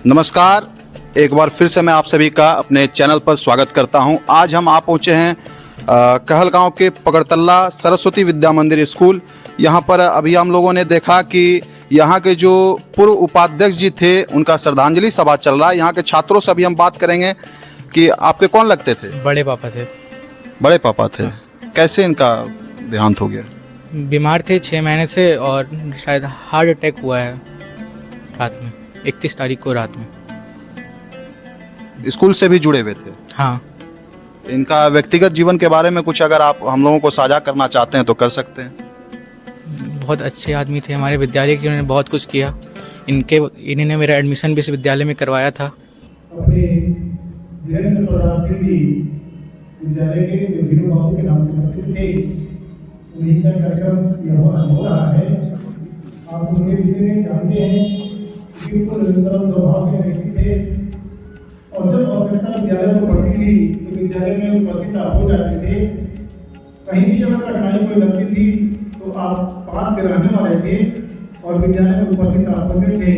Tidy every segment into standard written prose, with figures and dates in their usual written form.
नमस्कार, एक बार फिर से मैं आप सभी का अपने चैनल पर स्वागत करता हूं। आज हम आ पहुंचे हैं कहलगांव के पकड़तल्ला सरस्वती विद्या मंदिर स्कूल। यहां पर अभी हम लोगों ने देखा कि यहां के जो पूर्व उपाध्यक्ष जी थे उनका श्रद्धांजलि सभा चल रहा है। यहां के छात्रों से अभी हम बात करेंगे कि आपके कौन लगते थे? बड़े पापा थे। बड़े पापा थे। कैसे इनका देहांत हो गया? बीमार थे 6 महीने से और शायद हार्ट अटैक हुआ है रात में, 31 तारीख को रात में। स्कूल से भी जुड़े हुए थे? हाँ। इनका व्यक्तिगत जीवन के बारे में कुछ अगर आप हम लोगों को साझा करना चाहते हैं तो कर सकते हैं। बहुत अच्छे आदमी थे हमारे विद्यालय के, उन्होंने बहुत कुछ किया। इन्होंने मेरा एडमिशन भी इस विद्यालय में करवाया था। अपने धीरेन्द्र प्रसाद सिंह जी विद्यालय के विभिन्न बाबू के नाम से प्रसिद्ध थे। उन्हीं का कार्यक्रम यहाँ हो रहा है। आप उनके विषय में जानते हैं कि बिल्कुल सरल स्वभाव के व्यक्ति थे और जब आवश्यकता विद्यालय में पड़ती थी तो विद्यालय में उपस्थित आप हो जाते थे। कहीं भी अगर कठिनाई कोई लगती थी तो आप पास के रहने वाले थे और विद्यालय में उपस्थित आप होते थे।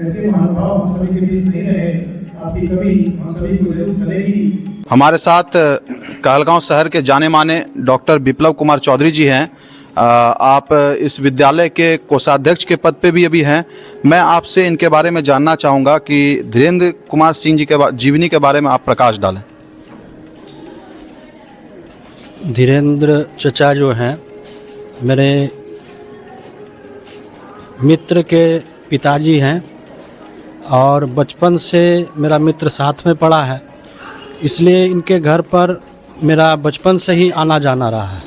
ऐसे महानुभाव हम सभी के बीच नहीं रहे। आपकी कभी हम सभी को जरूर मिलेगी। हमारे साथ कहलगांव शहर के जाने माने डॉक्टर विप्लव कुमार चौधरी जी हैं। आप इस विद्यालय के कोषाध्यक्ष के पद पे भी अभी हैं। मैं आपसे इनके बारे में जानना चाहूँगा कि धीरेन्द्र कुमार सिंह जी के जीवनी के बारे में आप प्रकाश डालें। धीरेन्द्र चचा जो हैं मेरे मित्र के पिताजी हैं और बचपन से मेरा मित्र साथ में पढ़ा है, इसलिए इनके घर पर मेरा बचपन से ही आना जाना रहा है।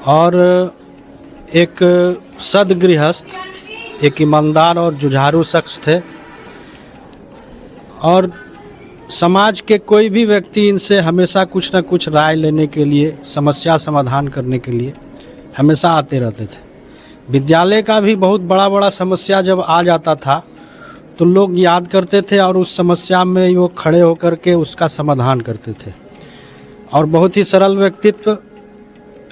और एक सद्गृहस्थ, एक ईमानदार और जुझारू शख्स थे और समाज के कोई भी व्यक्ति इनसे हमेशा कुछ न कुछ राय लेने के लिए, समस्या समाधान करने के लिए हमेशा आते रहते थे। विद्यालय का भी बहुत बड़ा समस्या जब आ जाता था तो लोग याद करते थे और उस समस्या में वो खड़े होकर के उसका समाधान करते थे। और बहुत ही सरल व्यक्तित्व।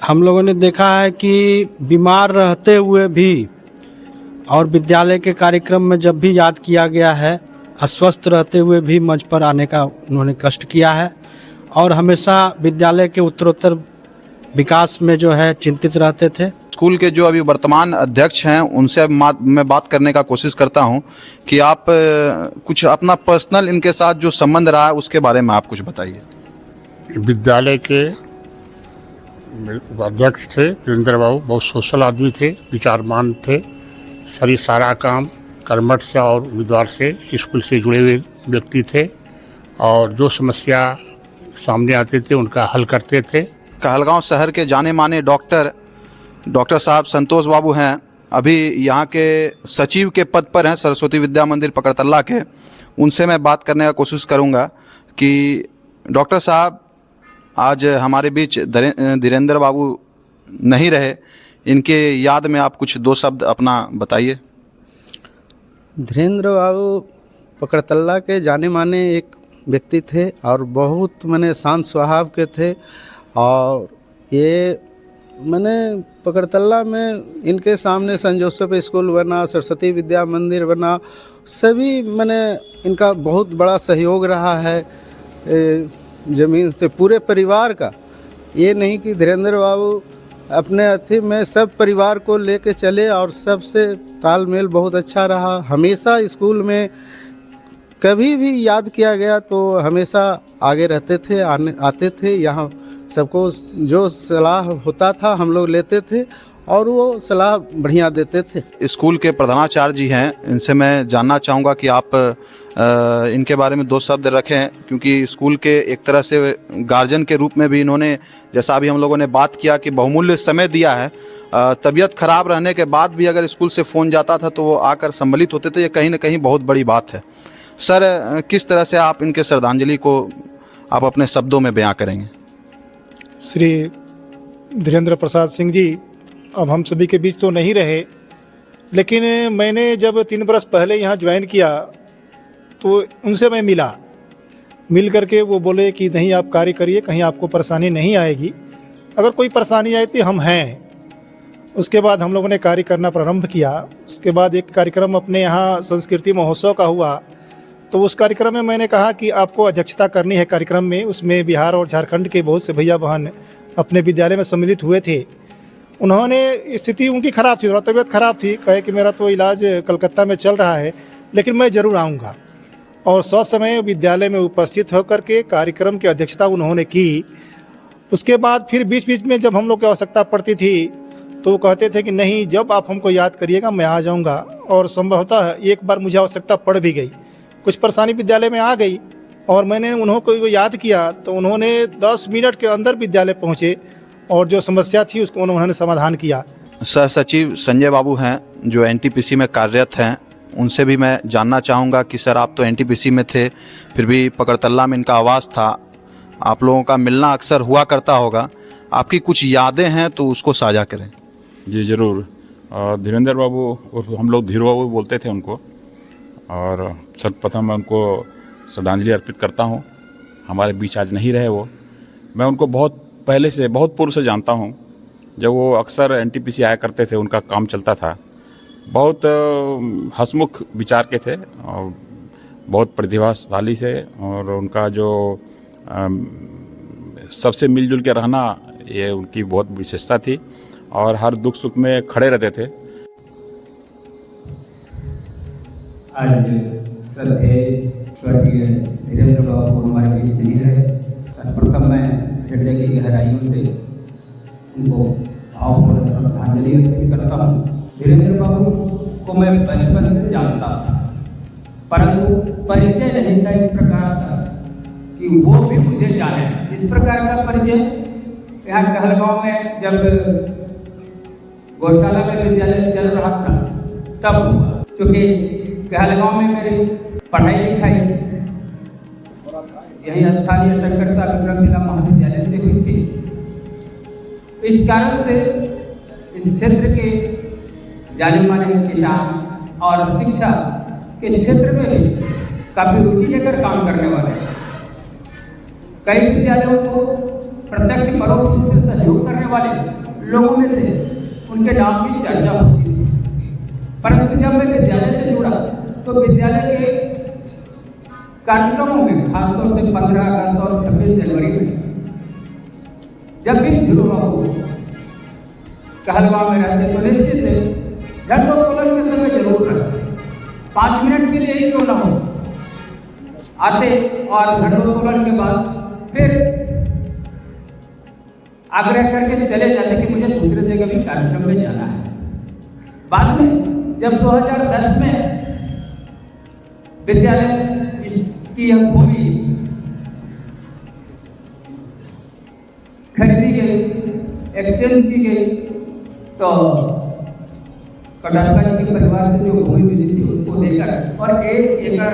हम लोगों ने देखा है कि बीमार रहते हुए भी और विद्यालय के कार्यक्रम में जब भी याद किया गया है, अस्वस्थ रहते हुए भी मंच पर आने का उन्होंने कष्ट किया है और हमेशा विद्यालय के उत्तरोत्तर विकास में जो है चिंतित रहते थे। स्कूल के जो अभी वर्तमान अध्यक्ष हैं उनसे मैं बात करने का कोशिश करता हूं कि आप कुछ अपना पर्सनल इनके साथ जो संबंध रहा है उसके बारे में आप कुछ बताइए। विद्यालय के अध्यक्ष थे धीरेन्द्र बाबू। बहुत सोशल आदमी थे, विचारमान थे, सारा काम कर्मठ से और उम्मीदवार से स्कूल से जुड़े हुए व्यक्ति थे और जो समस्या सामने आते थे उनका हल करते थे। कहलगांव शहर के जाने माने डॉक्टर साहब संतोष बाबू हैं। अभी यहाँ के सचिव के पद पर हैं सरस्वती विद्या मंदिर पकड़तल्ला के। उनसे मैं बात करने का कोशिश करूँगा कि डॉक्टर साहब, आज हमारे बीच धीरेन्द्र बाबू नहीं रहे, इनके याद में आप कुछ 2 शब्द अपना बताइए। धीरेन्द्र बाबू पकड़तल्ला के जाने माने एक व्यक्ति थे और बहुत माने शांत स्वभाव के थे। और ये मैंने पकड़तल्ला में इनके सामने सेंट जोसेफ स्कूल बना, सरस्वती विद्या मंदिर बना, सभी मैंने इनका बहुत बड़ा सहयोग रहा है ज़मीन से पूरे परिवार का। ये नहीं कि धीरेन्द्र बाबू अपने अथी में सब परिवार को लेके चले और सबसे तालमेल बहुत अच्छा रहा। हमेशा स्कूल में कभी भी याद किया गया तो हमेशा आगे रहते थे, आते थे। यहाँ सबको जो सलाह होता था हम लोग लेते थे और वो सलाह बढ़िया देते थे। स्कूल के प्रधानाचार्य जी हैं, इनसे मैं जानना चाहूँगा कि आप इनके बारे में 2 शब्द रखें, क्योंकि स्कूल के एक तरह से गार्जियन के रूप में भी इन्होंने, जैसा अभी हम लोगों ने बात किया कि बहुमूल्य समय दिया है। तबीयत खराब रहने के बाद भी अगर स्कूल से फ़ोन जाता था तो वो आकर सम्मिलित होते थे। ये कहीं ना कहीं बहुत बड़ी बात है। सर, किस तरह से आप इनके श्रद्धांजलि को आप अपने शब्दों में बयां करेंगे? श्री धीरेन्द्र प्रसाद सिंह जी अब हम सभी के बीच तो नहीं रहे, लेकिन मैंने जब 3 बरस पहले यहाँ ज्वाइन किया तो उनसे मैं मिल करके वो बोले कि नहीं, आप कार्य करिए, कहीं आपको परेशानी नहीं आएगी। अगर कोई परेशानी आई तो हम हैं। उसके बाद हम लोगों ने कार्य करना प्रारंभ किया। उसके बाद एक कार्यक्रम अपने यहाँ संस्कृति महोत्सव का हुआ तो उस कार्यक्रम में मैंने कहा कि आपको अध्यक्षता करनी है कार्यक्रम में। उसमें बिहार और झारखंड के बहुत से भैया बहन अपने विद्यालय में सम्मिलित हुए थे। उन्होंने, स्थिति उनकी ख़राब थी, थोड़ा तबीयत ख़राब थी, कहे कि मेरा तो इलाज कलकत्ता में चल रहा है, लेकिन मैं ज़रूर आऊँगा। और ससमय विद्यालय में उपस्थित होकर के कार्यक्रम की अध्यक्षता उन्होंने की। उसके बाद फिर बीच बीच में जब हम लोग की आवश्यकता पड़ती थी तो वो कहते थे कि नहीं, जब आप हमको याद करिएगा मैं आ जाऊँगा। और संभवतः एक बार मुझे आवश्यकता पड़ भी गई, कुछ परेशानी विद्यालय में आ गई और मैंने उन्होंने याद किया तो उन्होंने 10 मिनट के अंदर विद्यालय पहुँचे और जो समस्या थी उसको उन्होंने समाधान किया। सह सचिव संजय बाबू हैं जो एनटीपीसी में कार्यरत हैं, उनसे भी मैं जानना चाहूँगा कि सर आप तो एनटीपीसी में थे, फिर भी पकड़तल्ला में इनका आवास था, आप लोगों का मिलना अक्सर हुआ करता होगा, आपकी कुछ यादें हैं तो उसको साझा करें। जी ज़रूर। धीरेन्द्र बाबू, और हम लोग धीरू बाबू बोलते थे उनको, और सर्वप्रथम मैं उनको श्रद्धांजलि अर्पित करता हूँ। हमारे बीच आज नहीं रहे वो। मैं उनको बहुत पहले से, बहुत पूर्व से जानता हूँ। जब वो अक्सर एनटीपीसी आया करते थे, उनका काम चलता था। बहुत हंसमुख विचार के थे और बहुत प्रतिभाशाली से, और उनका जो सबसे मिलजुल के रहना, ये उनकी बहुत विशेषता थी और हर दुख सुख में खड़े रहते थे। आज श्रद्धेय स्वर्गीय धीरेन्द्र बाबू हमारे बीच नहीं रहे। सर्वप्रथम मैं हृदय की गहराइयों से उनको भावपूर्ण श्रद्धांजलि अर्पित करता हूँ। धीरेन्द्र बाबू को मैं बचपन से जानता था, परंतु परिचय नहीं था इस प्रकार का कि वो भी मुझे जाने। इस प्रकार का परिचय यहाँ कहलगांव में जब गौशाला में विद्यालय चल रहा था तब हुआ, क्योंकि कहलगांव में मेरी पढ़ाई लिखाई यही स्थानीय शंकर साहब विक्रम जिला महाविद्यालय से हुई थी। इस कारण से इस क्षेत्र के जाने माने किसान और शिक्षा के क्षेत्र में भी काफ़ी रुचि लेकर काम करने वाले कई विद्यालयों को प्रत्यक्ष परोक्ष रूप से सहयोग करने वाले लोगों में से उनके नाम की चर्चा होती थी। परंतु जब मैं विद्यालय से जुड़ा तो विद्यालय के कार्यक्रमों में, खासतौर से 15 अगस्त और 26 जनवरी में, जब भी धीरू बाबू कहलगांव में रहते तो निश्चित झंडोत्तोलन के समय जरूर रहते। 5 मिनट के लिए ही क्यों ना हो, आते और झंडोत्तोलन के बाद फिर आग्रह करके चले जाते कि मुझे दूसरे जगह भी कार्यक्रम में जाना है। बाद में जब 2010 में विद्यालय की यह भूमि खरीदी गई, एक्सचेंज की गई, तो कटारका जी के परिवार से जो भूमि मिली थी उसको देकर और 1 एकड़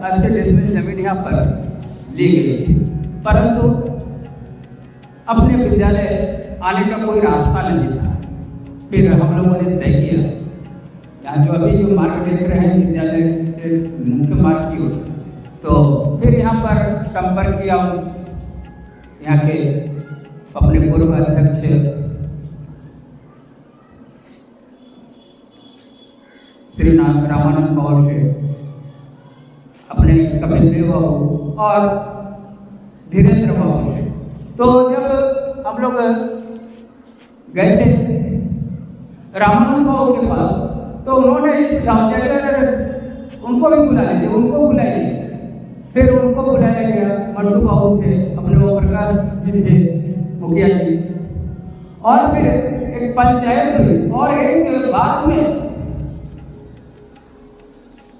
80 डेसिमल जमीन यहाँ पर ली गई थी। परंतु अपने विद्यालय आने का कोई रास्ता नहीं था। फिर हम लोगों ने तय किया, यहाँ जो अभी जो मार्ग देख रहे हैं विद्यालय से मुख्य मार्ग की ओर, तो फिर यहाँ पर संपर्क किया यहाँ के अपने पूर्व अध्यक्ष श्री रामानंद बाबू से, अपने कपिल देव बाबू और धीरेन्द्र बाबू से। तो जब हम लोग गए थे रामानंद बाबू के पास तो उन्होंने सुझाव देकर उनको भी बुला लीजिए, उनको बुलाइए। फिर उनको बुलाया गया। मंटू बाबू थे, अपने ओम प्रकाश जी थे, मुखिया जी, और फिर एक पंचायत हुई और एक बाद में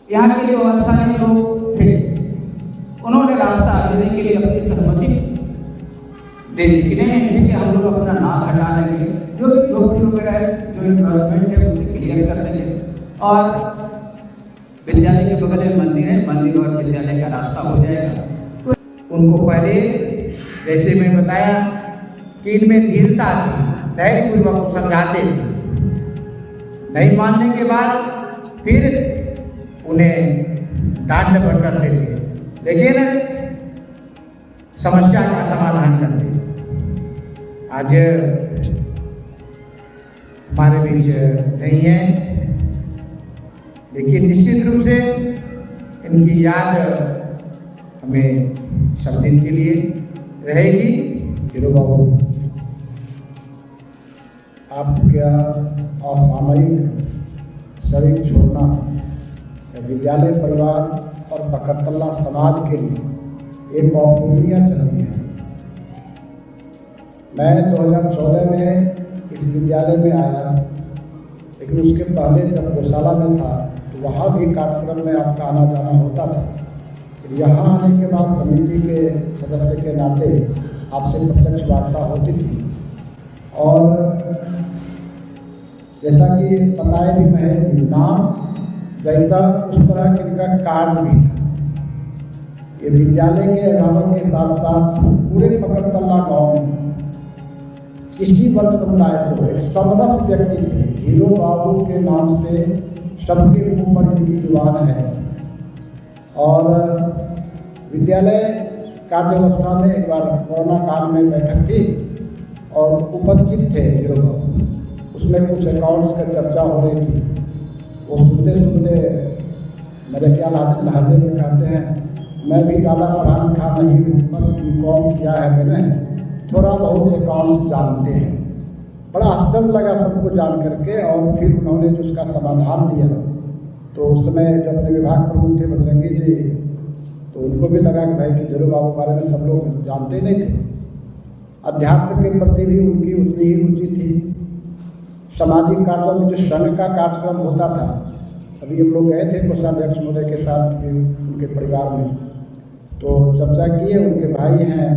यहाँ के जो स्थानीय लोग थे उन्होंने रास्ता देने के लिए अपनी सहमति दे दी कि नहीं ठीक है, हम लोग अपना नाम हटा लेंगे, जो भी झोपड़ी वगैरह है, जो इन्वायरमेंट है उसे क्लियर कर देंगे और विद्यालय के बगल में मंदिर है, मंदिर और विद्यालय का रास्ता हो जाएगा। तो उनको पहले जैसे मैं बताया कि इनमें धीरता थी, धैर्यपूर्वक समझाते थे। नहीं मानने के बाद फिर उन्हें डांट डपट करते थे, लेकिन समस्या का समाधान करते। आज हमारे बीच नहीं है, लेकिन निश्चित रूप से इनकी याद हमें सब दिन के लिए रहेगी। धीरू बाबू आपका असामयिक शरीर छोड़ना विद्यालय परिवार और पकड़तल्ला समाज के लिए एक अपूर्णीय क्षति है। मैं 2014 में इस विद्यालय में आया, लेकिन उसके पहले जब गौशाला में था तो वहाँ भी कार्यक्रम में आपका आना जाना होता था। फिर यहाँ आने के बाद समिति के सदस्य के नाते आपसे प्रत्यक्ष वार्ता होती थी और जैसा कि बताया भी मैं थी, नाम जैसा उस तरह के इनका कार्य भी था। ये विद्यालय के अभिभावक के साथ साथ पूरे पकड़तल्ला गांव में किसी वर्ग समुदाय को एक समरस व्यक्ति थे। धीरू बाबू के नाम से सबके मुंह पर इनकी जुबान है। और विद्यालय कार्यावस्था में एक बार कोरोना काल में बैठक थी और उपस्थित थे धीरू बाबू। उसमें कुछ अकाउंट्स का चर्चा हो रही थी। वो सुनते सुनते मेरे क्या लहजे में कहते हैं, मैं भी ज़्यादा पढ़ा लिखा नहीं हूँ, बस B.Com किया है मैंने, थोड़ा बहुत अकाउंट्स जानते हैं। बड़ा आश्चर्य लगा सबको जान करके। और फिर उन्होंने जो उसका समाधान दिया तो उस समय जो अपने विभाग प्रमुख थे बजरंगी जी, तो उनको भी लगा कि भाई कि धीरू बाबू के बारे में सब लोग जानते नहीं थे। अध्यात्म के प्रति भी उनकी उतनी ही रुचि थी। सामाजिक कार्यों में जो संघ का कार्यक्रम होता था, अभी हम लोग गए थे कोषाध्यक्ष महोदय के साथ उनके परिवार में, तो चर्चा किए। उनके भाई हैं